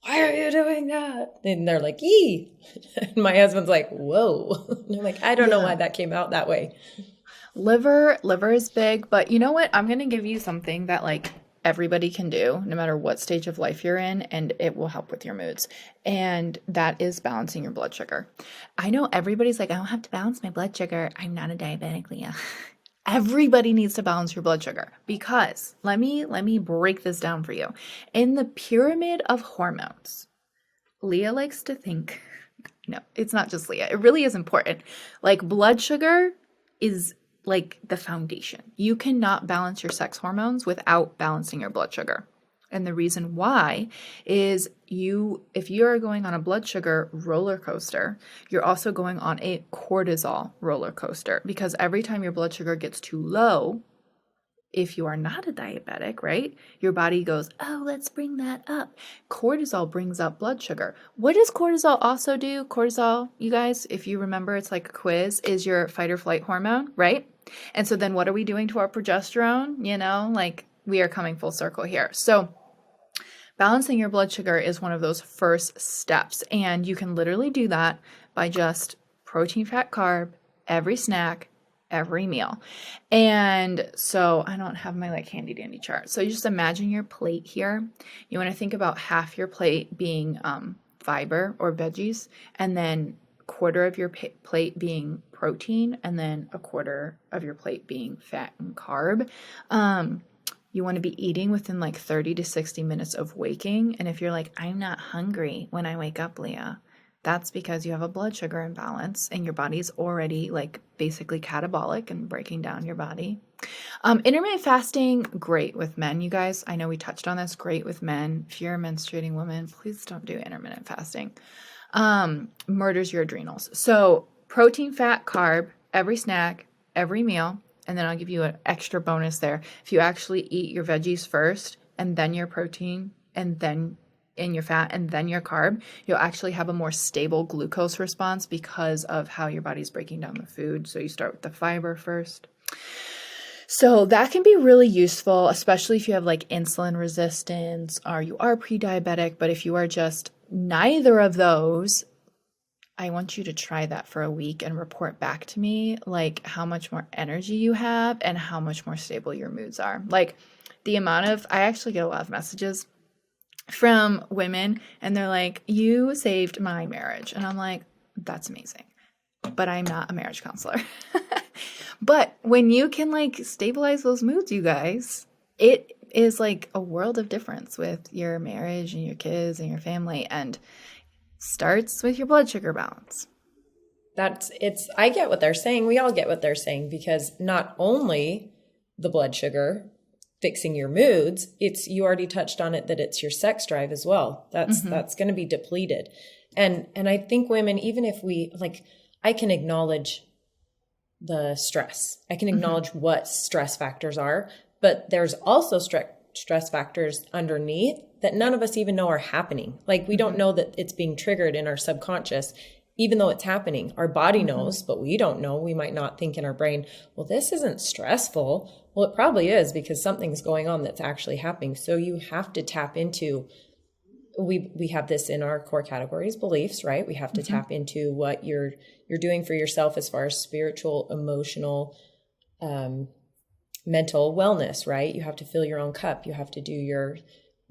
why are you doing that? And they're like, ee. And my husband's like, whoa. And I'm like, I don't know why that came out that way. Liver is big, but you know what? I'm going to give you something that like everybody can do no matter what stage of life you're in, and it will help with your moods. And that is balancing your blood sugar. I know everybody's like, I don't have to balance my blood sugar. I'm not a diabetic, Leah. Everybody needs to balance your blood sugar because let me break this down for you. In the pyramid of hormones, Leah likes to think, no, it's not just Leah. It really is important. Like blood sugar is like the foundation. You cannot balance your sex hormones without balancing your blood sugar. And the reason why is if you're going on a blood sugar roller coaster, you're also going on a cortisol roller coaster because every time your blood sugar gets too low, if you are not a diabetic, right, your body goes, oh, let's bring that up. Cortisol brings up blood sugar. What does cortisol also do? Cortisol, you guys, if you remember, it's like a quiz, is your fight or flight hormone, right? And so then what are we doing to our progesterone? You know, like we are coming full circle here. So balancing your blood sugar is one of those first steps. And you can literally do that by just protein, fat, carb, every snack, every meal. And so I don't have my like handy dandy chart. So you just imagine your plate here. You want to think about half your plate being fiber or veggies, and then a quarter of your plate being protein, and then a quarter of your plate being fat and carb. You want to be eating within like 30 to 60 minutes of waking. And if you're like, I'm not hungry when I wake up, Leah, that's because you have a blood sugar imbalance and your body's already like basically catabolic and breaking down your body. Intermittent fasting, great with men, you guys. I know we touched on this, great with men. If you're a menstruating woman, please don't do intermittent fasting. Murders your adrenals. So protein, fat, carb, every snack, every meal. And then I'll give you an extra bonus there. If you actually eat your veggies first and then your protein and then in your fat and then your carb, you'll actually have a more stable glucose response because of how your body's breaking down the food. So you start with the fiber first. So that can be really useful, especially if you have like insulin resistance or you are pre-diabetic. But if you are just neither of those, I want you to try that for a week and report back to me like how much more energy you have and how much more stable your moods are. Like the amount of, I actually get a lot of messages from women and they're like, you saved my marriage. And I'm like, that's amazing. But I'm not a marriage counselor. But when you can like stabilize those moods, you guys, it is like a world of difference with your marriage and your kids and your family, and starts with your blood sugar balance. I get what they're saying. We all get what they're saying, because not only the blood sugar fixing your moods, you already touched on it, that it's your sex drive as well. That's going to be depleted. And I think women, even if I can acknowledge the stress. I can acknowledge what stress factors are, but there's also stress factors underneath that none of us even know are happening. Like we don't know that it's being triggered in our subconscious, even though it's happening. Our body knows, but we don't know. We might not think in our brain, well, this isn't stressful. Well, it probably is, because something's going on that's actually happening. So you have to tap into, we have this in our core categories, beliefs, right? We have to tap into what you're doing for yourself as far as spiritual, emotional, mental wellness, right? You have to fill your own cup. You have to do your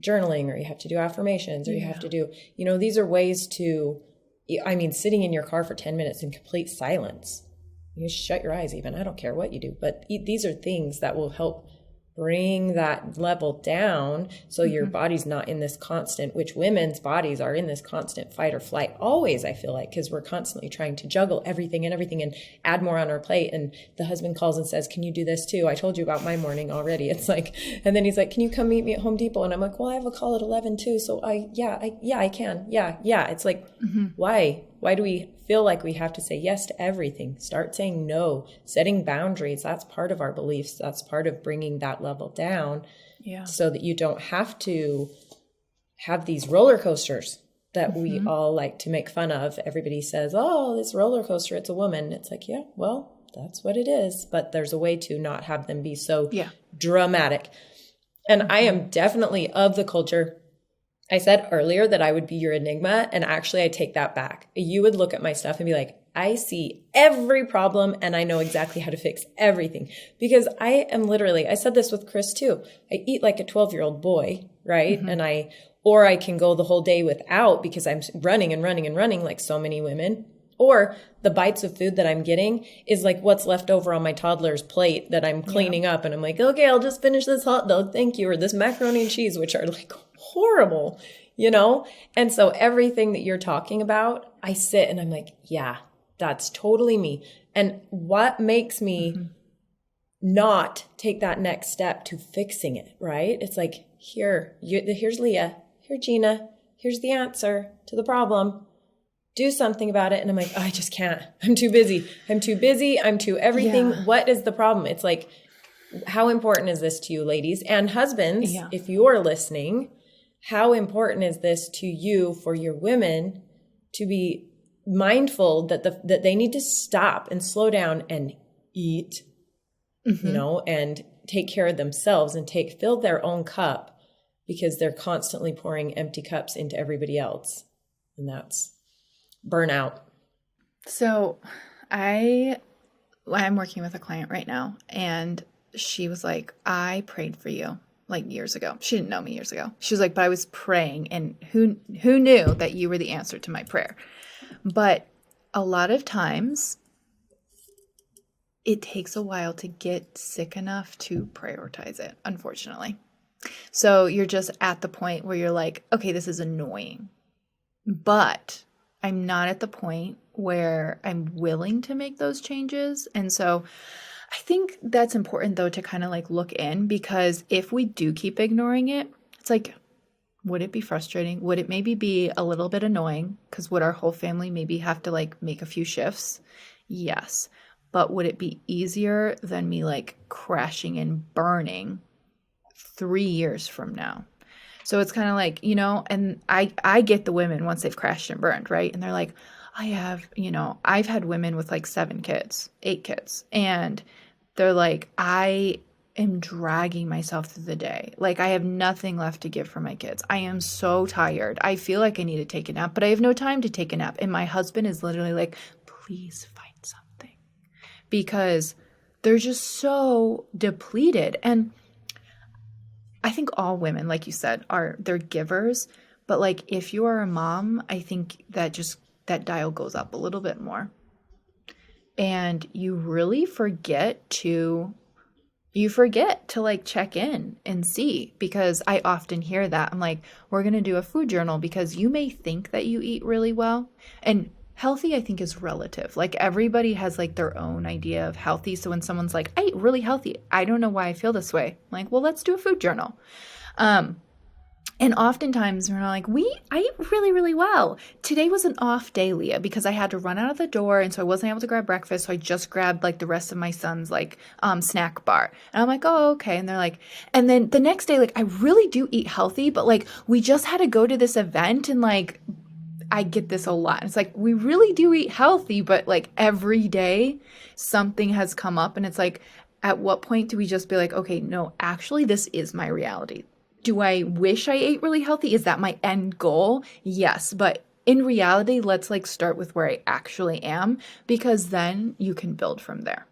journaling, or you have to do affirmations, or you have to do, these are ways to, sitting in your car for 10 minutes in complete silence. You shut your eyes even. I don't care what you do, but these are things that will help bring that level down, so your body's not in this constant, which women's bodies are in this constant fight or flight always, I feel like, because we're constantly trying to juggle everything and add more on our plate. And the husband calls and says, can you do this too? I told you about my morning already. It's like, and then he's like, can you come meet me at Home Depot? And I'm like, well, I have a call at 11 too. So I can. Yeah. It's like, why do we feel like we have to say yes to everything? Start saying no, setting boundaries. That's part of our beliefs. That's part of bringing that level down, so that you don't have to have these roller coasters that we all like to make fun of. Everybody says, oh, this roller coaster, it's a woman. It's like, yeah, well, that's what it is. But there's a way to not have them be so dramatic. And I am definitely of the culture. I said earlier that I would be your enigma, and actually I take that back. You would look at my stuff and be like, I see every problem and I know exactly how to fix everything, because I am literally, I said this with Chris too. I eat like a 12-year-old boy, right? And I can go the whole day without, because I'm running and running and running like so many women. Or the bites of food that I'm getting is like what's left over on my toddler's plate that I'm cleaning up. And I'm like, okay, I'll just finish this hot dog. Thank you. Or this macaroni and cheese, which are like horrible, And so everything that you're talking about, I sit and I'm like, yeah, that's totally me. And what makes me not take that next step to fixing it, right? It's like, here's Leah, here's Gina, here's the answer to the problem. Do something about it. And I'm like, oh, I just can't. I'm too busy. I'm too everything. Yeah. What is the problem? It's like, how important is this to you, ladies and husbands? Yeah. If you're listening, how important is this to you for your women to be mindful that they need to stop and slow down and eat, and take care of themselves and fill their own cup, because they're constantly pouring empty cups into everybody else. And that's burnout. So I'm working with a client right now, and she was like, I prayed for you like years ago. She didn't know me years ago. She was like, but I was praying, and who knew that you were the answer to my prayer? But a lot of times it takes a while to get sick enough to prioritize it, unfortunately. So you're just at the point where you're like, okay, this is annoying, but I'm not at the point where I'm willing to make those changes. And so I think that's important, though, to kind of like look in, because if we do keep ignoring it, it's like, would it be frustrating? Would it maybe be a little bit annoying? Because would our whole family maybe have to like make a few shifts? Yes. But would it be easier than me like crashing and burning 3 years from now? So it's kind of like, and I get the women once they've crashed and burned, right? And they're like, I've had women with like 7 kids, 8 kids. And They're like, I am dragging myself through the day. Like, I have nothing left to give for my kids. I am so tired. I feel like I need to take a nap, but I have no time to take a nap. And my husband is literally like, please find something, because they're just so depleted. And I think all women, like you said, they're givers. But like, if you are a mom, I think that dial goes up a little bit more. And you really forget to like check in and see, because I often hear that. I'm like, we're going to do a food journal because you may think that you eat really well. And healthy, I think, is relative. Like, everybody has like their own idea of healthy. So when someone's like, I eat really healthy, I don't know why I feel this way. I'm like, well, let's do a food journal. And oftentimes we're like, I eat really, really well. Today was an off day, Leah, because I had to run out of the door. And so I wasn't able to grab breakfast. So I just grabbed like the rest of my son's like snack bar. And I'm like, oh, okay. And they're like, and then the next day, like, I really do eat healthy, but like, we just had to go to this event, and like, I get this a lot. It's like, we really do eat healthy, but like every day something has come up, and it's like, at what point do we just be like, okay, no, actually, this is my reality. Do I wish I ate really healthy? Is that my end goal? Yes. But in reality, let's like start with where I actually am, because then you can build from there.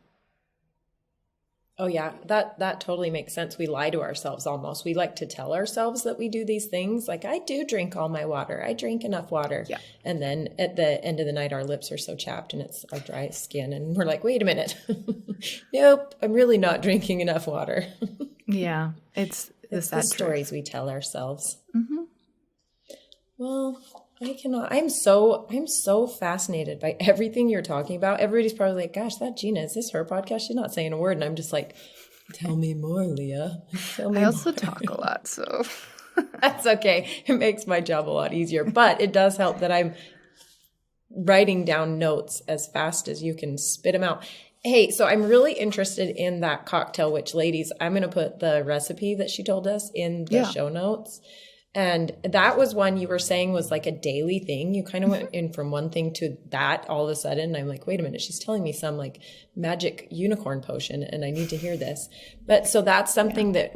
Oh yeah, that totally makes sense. We lie to ourselves almost. We like to tell ourselves that we do these things. Like, I do drink all my water. I drink enough water. Yeah. And then at the end of the night, our lips are so chapped and it's our dry skin. And we're like, wait a minute. Nope, I'm really not drinking enough water. Yeah. It's the stories we tell ourselves. Mm-hmm. Well, I cannot. I'm so fascinated by everything you're talking about. Everybody's probably like, gosh, that Gina, is this her podcast? She's not saying a word. And I'm just like, tell me more, Leah. Tell me I also more. talk a lot, so. That's okay. It makes my job a lot easier. But it does help that I'm writing down notes as fast as you can spit them out. Hey, so I'm really interested in that cocktail, which, ladies, I'm going to put the recipe that she told us in the show notes. And that was one you were saying was like a daily thing. You kind of went in from one thing to that all of a sudden. And I'm like, wait a minute, she's telling me some like magic unicorn potion and I need to hear this. But so that's something that,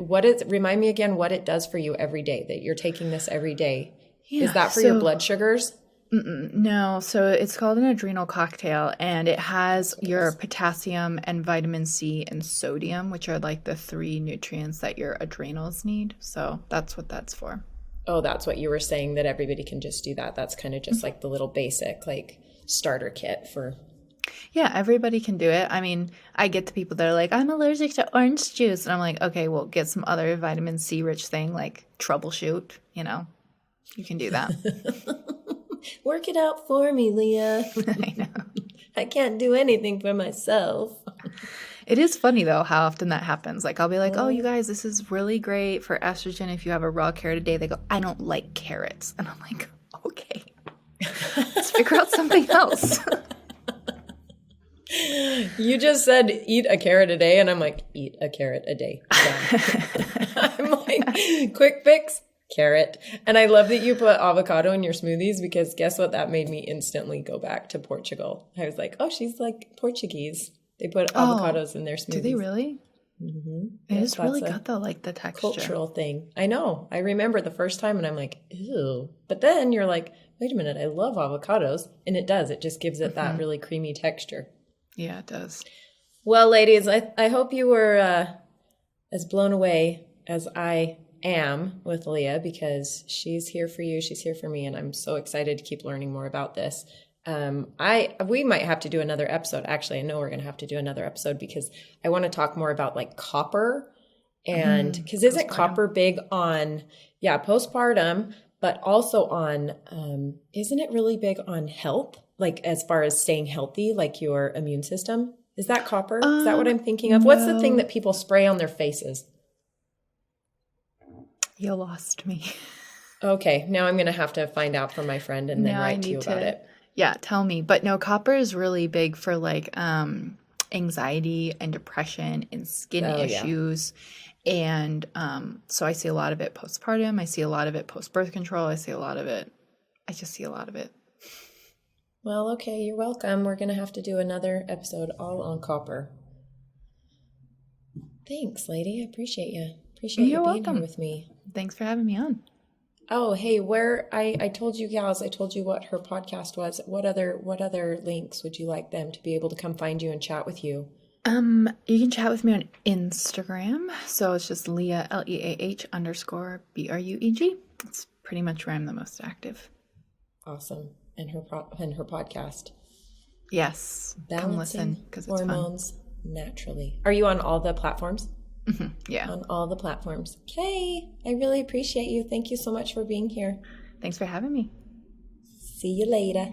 remind me again what it does for you every day, that you're taking this every day. Yeah, is that for your blood sugars? No. So it's called an adrenal cocktail, and it has your potassium and vitamin C and sodium, which are like the 3 nutrients that your adrenals need. So that's what that's for. Oh, that's what you were saying, that everybody can just do that. That's kind of just like the little basic like starter kit for. Yeah, everybody can do it. I mean, I get the people that are like, I'm allergic to orange juice. And I'm like, okay, well, get some other vitamin C rich thing, like troubleshoot, you can do that. Work it out for me, Leah. I know. I can't do anything for myself. It is funny, though, how often that happens. Like, I'll be like, oh, you guys, this is really great for estrogen if you have a raw carrot a day. They go, I don't like carrots. And I'm like, okay, let's figure out something else. You just said eat a carrot a day. And I'm like, eat a carrot a day. I'm like, quick fix, carrot. And I love that you put avocado in your smoothies, because guess what? That made me instantly go back to Portugal. I was like, oh, she's like Portuguese. They put avocados in their smoothies. Do they really? Mm-hmm. It is really good, though, like the texture. Cultural thing. I know. I remember the first time and I'm like, ew. But then you're like, wait a minute, I love avocados. And it does. It just gives it that really creamy texture. Yeah, it does. Well, ladies, I hope you were as blown away as I am with Leah, because she's here for you. She's here for me. And I'm so excited to keep learning more about this. We might have to do another episode. Actually, I know we're going to have to do another episode, because I want to talk more about like copper, and because isn't copper big on, postpartum, but also on, isn't it really big on health? Like as far as staying healthy, like your immune system, is that copper? Is that what I'm thinking of? No. What's the thing that people spray on their faces? You lost me. Okay. Now I'm going to have to find out from my friend and then write to you about it. Yeah, tell me. But no, copper is really big for like anxiety and depression and skin issues. Yeah. And so I see a lot of it postpartum. I see a lot of it post-birth control. I just see a lot of it. Well, okay, you're welcome. We're going to have to do another episode all on copper. Thanks, lady. I appreciate you. Appreciate You're you being welcome. here with me. Thanks for having me on. Oh, hey, where I told you gals, I told you what her podcast was. What other links would you like them to be able to come find you and chat with you? You can chat with me on Instagram. So it's just Leah, Leah_Bruegg. It's pretty much where I'm the most active. Awesome. And her podcast. Yes. Come listen because it's hormones naturally. Are you on all the platforms? Mm-hmm. Yeah. On all the platforms. Okay. I really appreciate you. Thank you so much for being here. Thanks for having me. See you later.